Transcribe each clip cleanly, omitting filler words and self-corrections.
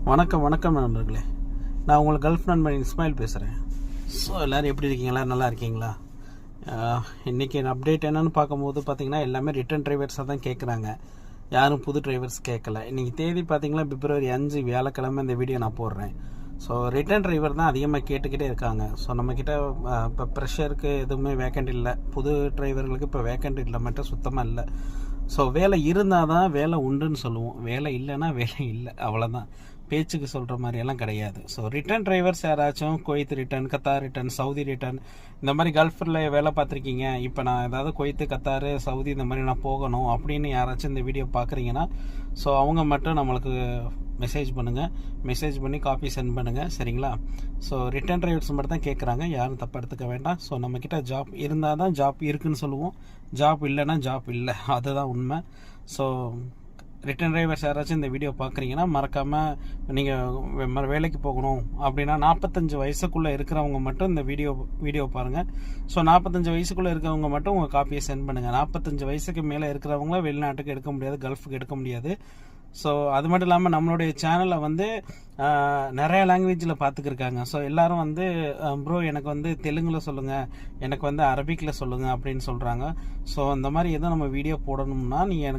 வணக்கம் நண்பர்களே. நான் உங்கள் கல்ஃப் நண்பன் இஸ்மாயில் பேசுகிறேன். ஸோ எல்லோரும் எப்படி இருக்கீங்களா? நல்லா இருக்கீங்களா? இன்றைக்கி அப்டேட் என்னென்னு பார்க்கும்போது பார்த்திங்கன்னா எல்லாமே ரிட்டன் டிரைவர்ஸாக தான் கேட்குறாங்க. யாரும் புது டிரைவர்ஸ் கேட்கல. இன்றைக்கி தேதி பார்த்திங்கன்னா February 5 வியாழக்கிழமை இந்த வீடியோ நான் போடுறேன். ஸோ ரிட்டன் டிரைவர் தான் அதிகமாக கேட்டுக்கிட்டே இருக்காங்க. ஸோ நம்மக்கிட்ட இப்போ ப்ரெஷருக்கு எதுவுமே வேக்கண்ட் இல்லை. புது டிரைவர்களுக்கு இப்போ வேக்கண்ட் இல்லை, மட்டும் சுத்தமாக இல்லை. ஸோ வேலை இருந்தால் தான் வேலை உண்டுன்னு சொல்லுவோம். வேலை இல்லைன்னா வேலை இல்லை, அவ்வளோதான். பேச்சுக்கு சொல்கிற மாதிரியெல்லாம் கிடையாது. ஸோ ரிட்டன் டிரைவர்ஸ் யாராச்சும் Kuwait return, Qatar return, Saudi return, இந்த மாதிரி கல்ஃபில் வேலை பார்த்துருக்கீங்க, இப்போ நான் ஏதாவது குவைத்து, கத்தார், சவுதி இந்த மாதிரி நான் போகணும் அப்படின்னு யாராச்சும் இந்த வீடியோ பார்க்குறீங்கன்னா ஸோ அவங்க மட்டும் நம்மளுக்கு மெசேஜ் பண்ணுங்கள். மெசேஜ் பண்ணி காப்பி சென்ட் பண்ணுங்கள், சரிங்களா? ஸோ ரிட்டன் டிரைவர்ஸ் மட்டும் தான் கேட்குறாங்க, யாரும் தப்பாக எடுத்துக்க வேண்டாம். ஸோ நம்மக்கிட்ட ஜாப் இருந்தால் தான் ஜாப் இருக்குதுன்னு சொல்லுவோம். ஜாப் இல்லைன்னா ஜாப் இல்லை, அதுதான் உண்மை. ஸோ ரிட்டன் டிரைவர்ஸ் யாராச்சும் இந்த வீடியோ பார்க்குறீங்கன்னா மறக்காமல் நீங்கள் வேலைக்கு போகணும் அப்படின்னா 45 வயசுக்குள்ளே இருக்கிறவங்க மட்டும் இந்த வீடியோ பாருங்கள். ஸோ 45 வயசுக்குள்ளே இருக்கிறவங்க மட்டும் உங்கள் காப்பியை சென்ட் பண்ணுங்கள். 45 வயசுக்கு மேலே இருக்கிறவங்கள வெளிநாட்டுக்கு எடுக்க முடியாது, கல்ஃபுக்கு எடுக்க முடியாது. ஸோ அது மட்டும் இல்லாமல் நம்மளுடைய சேனலை நிறைய லாங்குவேஜில் பார்த்துக்கிருக்காங்க. ஸோ எல்லோரும் ப்ரோ எனக்கு தெலுங்கில் சொல்லுங்கள், எனக்கு அரபிக்கில் சொல்லுங்கள் அப்படின்னு சொல்கிறாங்க. ஸோ அந்த மாதிரி எதுவும் நம்ம வீடியோ போடணும்னா நீங்கள்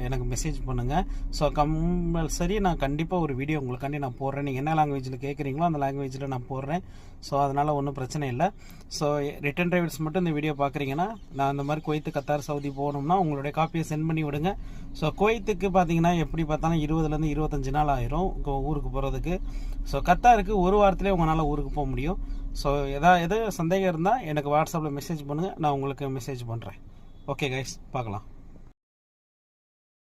எனக்கு மெசேஜ் பண்ணுங்கள். ஸோ கம்பல்சரி நான் கண்டிப்பாக ஒரு வீடியோ உங்களுக்காண்டி நான் போடுறேன். நீங்கள் என்ன லாங்குவேஜில் கேட்குறீங்களோ அந்த லாங்குவேஜில் நான் போடுறேன். ஸோ அதனால் ஒன்றும் பிரச்சனை இல்லை. ஸோ ரிட்டன் டிரைவர்ஸ் மட்டும் இந்த வீடியோ பார்க்குறீங்கன்னா, நான் அந்த மாதிரி குவைத்து, கத்தார், சவுதி போகணும்னா உங்களுடைய காப்பியை சென்ட் பண்ணி விடுங்க. ஸோ குவைத்துக்கு பார்த்தீங்கன்னா எப்படி பார்த்தாலும் 20 to 25 நாள் ஆயிரும் ஊருக்கு போகிறதுக்கு. ஸோ கத்தாருக்கு ஒரு வாரத்திலே உங்களால் ஊருக்கு போக முடியும். ஸோ எது சந்தேகம் இருந்தால் எனக்கு வாட்ஸ்அப்பில் மெசேஜ் பண்ணுங்கள், நான் உங்களுக்கு மெசேஜ் பண்ணுறேன். ஓகே கைஸ், பார்க்கலாம்.